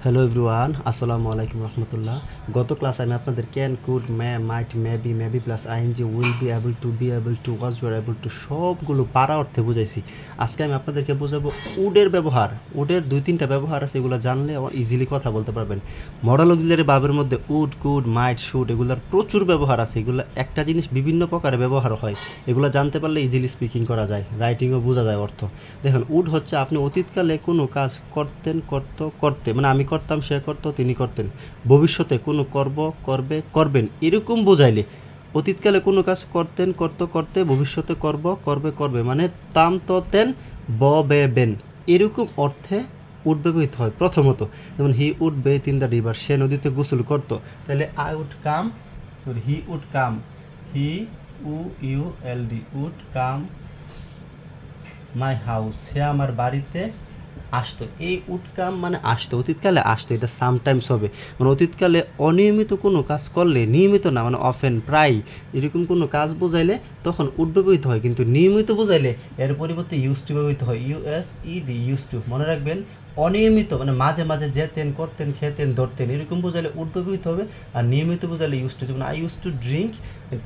Hello everyone, আসসালামু আলাইকুম রহমতুল্লাহ। গত ক্লাসে আমি আপনাদের can, could, may, might, maybe plus I N G, will be able to, was were able to সবগুলো পারা অর্থে বুঝাইছি। আজকে আমি আপনাদেরকে বোঝাবো উডের ব্যবহার। উডের 2-3টা ব্যবহার আছে, এগুলো জানলে ইজিলি কথা বলতে পারবেন। মডাল অক্সিলারি ভার্বের মধ্যে উড, কুড, মাইট, শুড এগুলোর প্রচুর ব্যবহার আছে। এগুলো একটা জিনিস বিভিন্ন প্রকারে ব্যবহার হয়, এগুলো জানতে পারলে ইজিলি স্পিকিং করা যায়, রাইটিংও বোঝা যায় অর্থ। দেখুন, উড হচ্ছে আপনি অতীতকালে কোনো কাজ করতে মানে আমি করতাম, সে করতো, তিনি করতেন। ভবিষ্যতে কোনো করবেন এরকম বোঝাইলে অতীতকালে কোনো কাজ করতে ভবিষ্যতে করবে মানে তাম তো তেন বেন এরকম অর্থে উড ব্যবহৃত হয় প্রথমত। যেমন he would bathe in the river, সে নদীতে গোসল করতো। তাহলে I would come, he would come, he would come my house, সে আমার বাড়িতে আসতো। এই উডকাম মানে আসতো, অতীতকালে আসতো, এটা সামটাইমস হবে। মানে অতীতকালে অনিয়মিত কোনো কাজ করলে, নিয়মিত না মানে অফেন প্রায় এরকম কোনো কাজ বোঝাইলে তখন উড ব্যবহৃত হয়। কিন্তু নিয়মিত বোঝাইলে এর পরিবর্তে ইউজ টু ব্যবহৃত হয়, ইউজ টু। মনে রাখবেন, অনিয়মিত মানে মাঝে মাঝে যেতেন, করতেন, খেতেন, ধরতেন এরকম বোঝাইলে উড ব্যবহৃত হবে। আর নিয়মিত বোঝাইলে ইউজ টু। যেমন I use to drink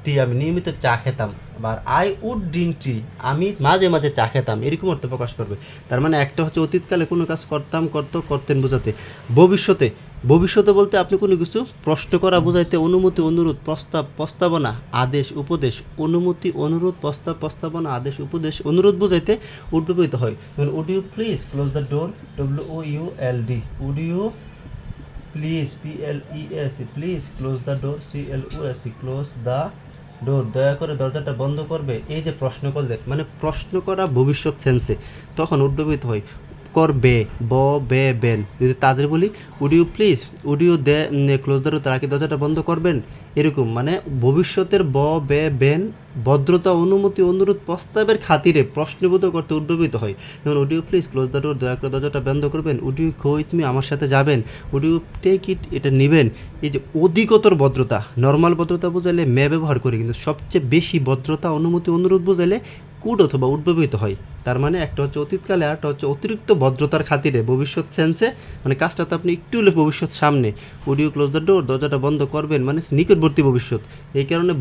tea, আমি নিয়মিত চা খেতাম। আবার আই উড ড্রিঙ্ক টি, আমি মাঝে মাঝে চা খেতাম এরকম অর্থ প্রকাশ করবে। তার মানে একটা হচ্ছে অতীতকালে কোনো কাজ করতেন বোঝাতে। ভবিষ্যতে বলতে আপনি কোনো কিছু প্রশ্ন করা বোঝাইতে অনুমতি, অনুরোধ, প্রস্তাবনা, আদেশ, উপদেশ। অনুমতি, অনুরোধ, প্রস্তাবনা, আদেশ, উপদেশ, অনুরোধ বোঝাইতে উড ব্যবহৃত হয়। যেমন would you please close the door, WOULD। Would you please, please close the door, close the door, দয়া করে দরজাটা বন্ধ করবে। এই যে প্রশ্ন করলেন মানে প্রশ্ন করা ভবিষ্যৎ সেন্সে, তখন উড ব্যবহৃত হয়। করবে, বেন। যদি তাদের বলি would you close the door, তারা কি দরজাটা বন্ধ করবেন এরকম। মানে ভবিষ্যতের বেন ভদ্রতা, অনুমতি, অনুরোধ, প্রস্তাবের খাতিরে প্রশ্নবোধক করতে উড ব্যবহৃত হয়। যেমন would you please close the door, দয়া করে দরজাটা বন্ধ করবেন। Would you go with me, আমার সাথে যাবেন। উড ইউ টেক ইট, এটা নেবেন। এই যে অধিকতর ভদ্রতা, নর্মাল ভদ্রতা বোঝাইলে মে ব্যবহার করি, কিন্তু সবচেয়ে বেশি ভদ্রতা, অনুমতি, অনুরোধ বোঝাইলে কুড অথবা উড ব্যবহৃত হয়। তার মানে একটা হচ্ছে অতীতকালে, আর একটা হচ্ছে অতিরিক্ত ভদ্রতার খাতিরে ভবিষ্যৎ সেন্সে, মানে কাজটা তো আপনি একটু হলে ভবিষ্যৎ সামনে। Would you close the door, দরজাটা বন্ধ করবেন মানে নিকটবর্তী ভবিষ্যৎ। এই কারণে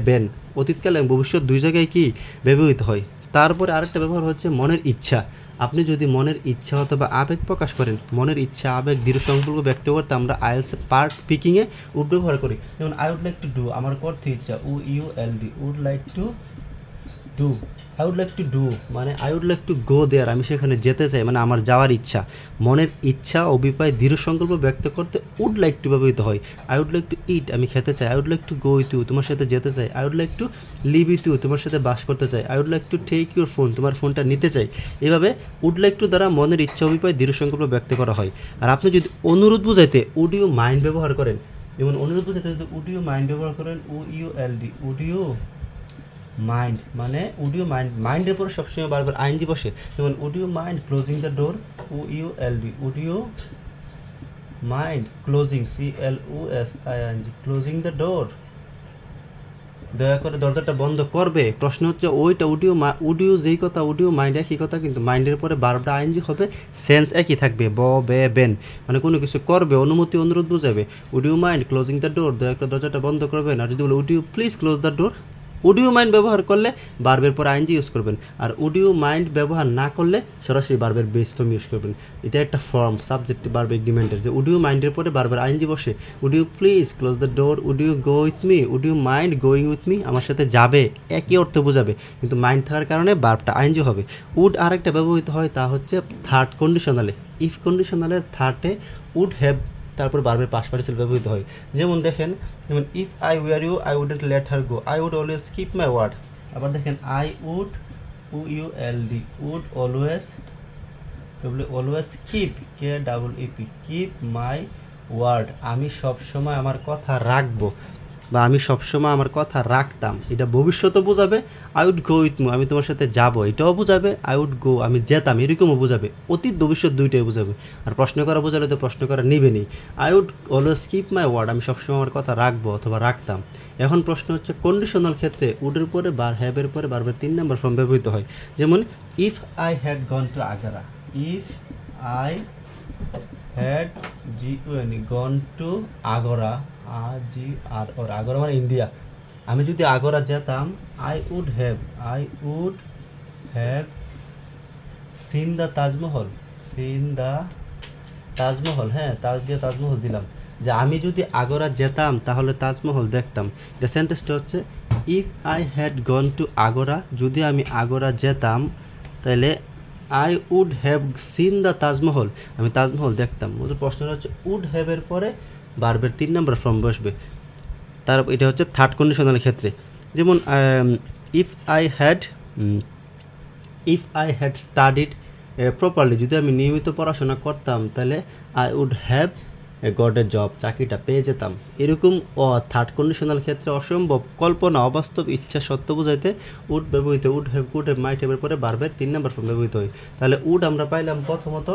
বেন অতীতকালে ভবিষ্যৎ দুই জায়গায় কি ব্যবহৃত হয়। তারপরে আরেকটা ব্যবহার হচ্ছে মনের ইচ্ছা। আপনি যদি মনের ইচ্ছা অথবা আবেগ প্রকাশ করেন, মনের ইচ্ছা, আবেগ, দৃঢ় সম্পর্ক ব্যক্ত করতে আমরা আইএলস পার্ট স্পিকিংয়ে উড ব্যবহার করি। যেমন I would like to do, আমার করতে ইচ্ছা, UULD, would like to do. I would like to do মানে I would like to go there, আমি সেখানে যেতে চাই মানে আমার যাওয়ার ইচ্ছা। মনের ইচ্ছা, অভিপ্রায়, দৃঢ় সংকল্প ব্যক্ত করতে উড লাইক টু ব্যবহৃত হয়। I would like to eat, আমি খেতে চাই। I would like to go with you, তোমার সাথে যেতে চাই। I would like to live with you, তোমার সাথে বাস করতে চাই। I would like to take your phone, তোমার ফোনটা নিতে চাই। এভাবে উড লাইক টু দ্বারা মনের ইচ্ছা, অভিপ্রায়, দৃঢ় সংকল্প ব্যক্ত করা হয়। আর আপনি যদি অনুরোধ বুঝাইতে উড ইউ মাইন্ড ব্যবহার করেন, যেমন অনুরোধ বুঝাইতে যদি উড ইউ মাইন্ড ব্যবহার করেন, UULD, উড ইউ মাইন্ড মানে উড ইউ মাইন্ডের পরে সবসময় বারবার আইনজি বসে। যেমন would you mind closing the door, UULD, would you mind closing, CLOSING, closing the door, দয়া করে দরজাটা বন্ধ করবে। প্রশ্ন হচ্ছে ওইটা উড ইউ যেই কথা, উড ইউ মাইন্ড একই কথা, কিন্তু মাইন্ডের পরে বারবার আইনজি হবে, সেন্স একই থাকবে, বেন মানে কোনো কিছু করবে, অনুমতি, অনুরোধ বুঝাবে। Would you mind closing the door, দয়া করে দরজাটা বন্ধ করবেন। আর যদি বলে would you please close the door, would you mind ব্যবহার করলে বার্বের পর আইনজি ইউজ করবেন। আর উড ইউ মাইন্ড ব্যবহার না করলে সরাসরি বার্বের বেস ফর্ম ইউজ করবেন। এটা একটা ফর্ম সাবজেক্ট ভার্ব এগ্রিমেন্টের, যে উড ইউ মাইন্ডের পরে বারবার আইনজি বসে। Would you please close the door, would you go with me, would you mind going with me, আমার সাথে যাবে, একই অর্থ বোঝাবে, কিন্তু মাইন্ড থাকার কারণে বার্বটা আইনজি হবে। উড আরেকটা ব্যবহৃত হয়, তা হচ্ছে থার্ড কন্ডিশনালে। ইফ কন্ডিশনালের থার্ডে উড হ্যাভ তারপর বার্বের পাস্ট পার্টিসিপল ব্যবহৃত হয়। যেমন দেখেন, যেমন if I were you, I wouldn't let her go, I would always keep my word. আবার দেখেন I would, UULD, would always keep, KEEP, keep my word, আমি সবসময় আমার কথা রাখবো বা আমি সবসময় আমার কথা রাখতাম। এটা ভবিষ্যতও বোঝাবে। I would go with me, আমি তোমার সাথে যাবো, এটাও বোঝাবে। আই উড গো, আমি যেতাম, এরকমও বোঝাবে। অতীত ভবিষ্যৎ দুইটাই বোঝাবে। আর প্রশ্ন করা বোঝালে তো প্রশ্ন করা নেবেনি। I would always keep my word, আমি সবসময় আমার কথা রাখবো অথবা রাখতাম। এখন প্রশ্ন হচ্ছে কন্ডিশনাল ক্ষেত্রে উডের পরে হ্যাভের পরে বারবার 3 নম্বর ফর্ম ব্যবহৃত হয়। যেমন if I had gone to Agra, if I had gone to Agra, Agra মানে ইন্ডিয়া। আমি যদি আগরা যেতাম, I would have seen the Taj Mahal, হ্যাঁ তাজমহল দিলাম, যে আমি যদি আগরা যেতাম তাহলে তাজমহল দেখতাম। দ্য সেন্টেন্সটা হচ্ছে if I had gone to Agra, যদি আমি আগরা যেতাম তাহলে I would have seen the Taj Mahal, আমি তাজমহল দেখতাম। ওদের প্রশ্নটা হচ্ছে উড হ্যাভের পরে ভার্বের 3 নম্বর ফর্ম বসবে। তার এটা হচ্ছে থার্ড কন্ডিশনালের ক্ষেত্রে। যেমন if I had studied properly, যদি আমি নিয়মিত পড়াশোনা করতাম তাহলে I would have got a job, চাকরিটা পেয়ে যেতাম। এরকম থার্ড কন্ডিশনাল ক্ষেত্রে অসম্ভব, কল্পনা, অবাস্তব, ইচ্ছা সত্য বোঝাইতে উড ব্যবহৃত, উড হ্যাভ, কুড হ্যাভ, মাইট হ্যাভের পরে ভার্বের 3 নম্বর ফর্ম ব্যবহৃত হয়। তাহলে উড আমরা পাইলাম প্রথমত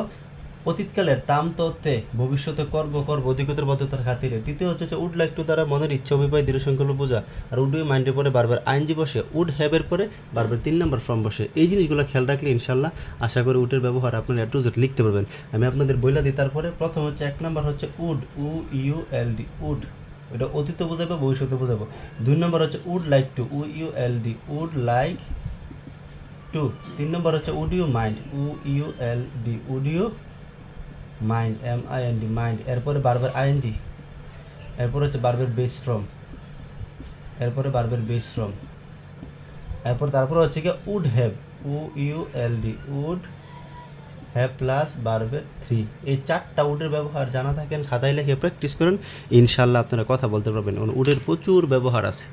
অতীতকালের তাম তত্ত্বে, ভবিষ্যতে করব অধিকতর বদ্ধতার খাতিরে। দ্বিতীয় হচ্ছে উড লাইক টু দ্বারা মনের ইচ্ছা অভিপ্রায় দৃঢ় সংকল্প বোঝা, আর উড ইউ মাইন্ডের পরে বারবার আইনজি বসে, উড হ্যাভের পরে বারবার 3 নম্বর ফর্ম বসে। এই জিনিসগুলো খেয়াল রাখলে ইনশাল্লাহ আশা করি উডের ব্যবহার আপনারা এ টু জেড লিখতে পারবেন। আমি আপনাদের বইলা দিই। তারপরে প্রথম হচ্ছে 1 নম্বর হচ্ছে উড, UULD, উড, এটা অতীত বোঝাবো, ভবিষ্যতে বোঝাবো। 2 নম্বর হচ্ছে would like to, UULD, would like to. 3 নম্বর হচ্ছে would you mind, UULD, would you mind, MIND, mind. এরপরে বারবার আইএনজি, এরপর হচ্ছে বারবার বেস ফ্রম, তারপরে হচ্ছে কি would have, UULD, would have plus বারবার 3। এই 4টা উডের ব্যবহার জানা থাকেন, খাতায় লিখে প্র্যাকটিস করেন, ইনশাল্লাহ আপনারা কথা বলতে পারবেন। উডের প্রচুর ব্যবহার আছে।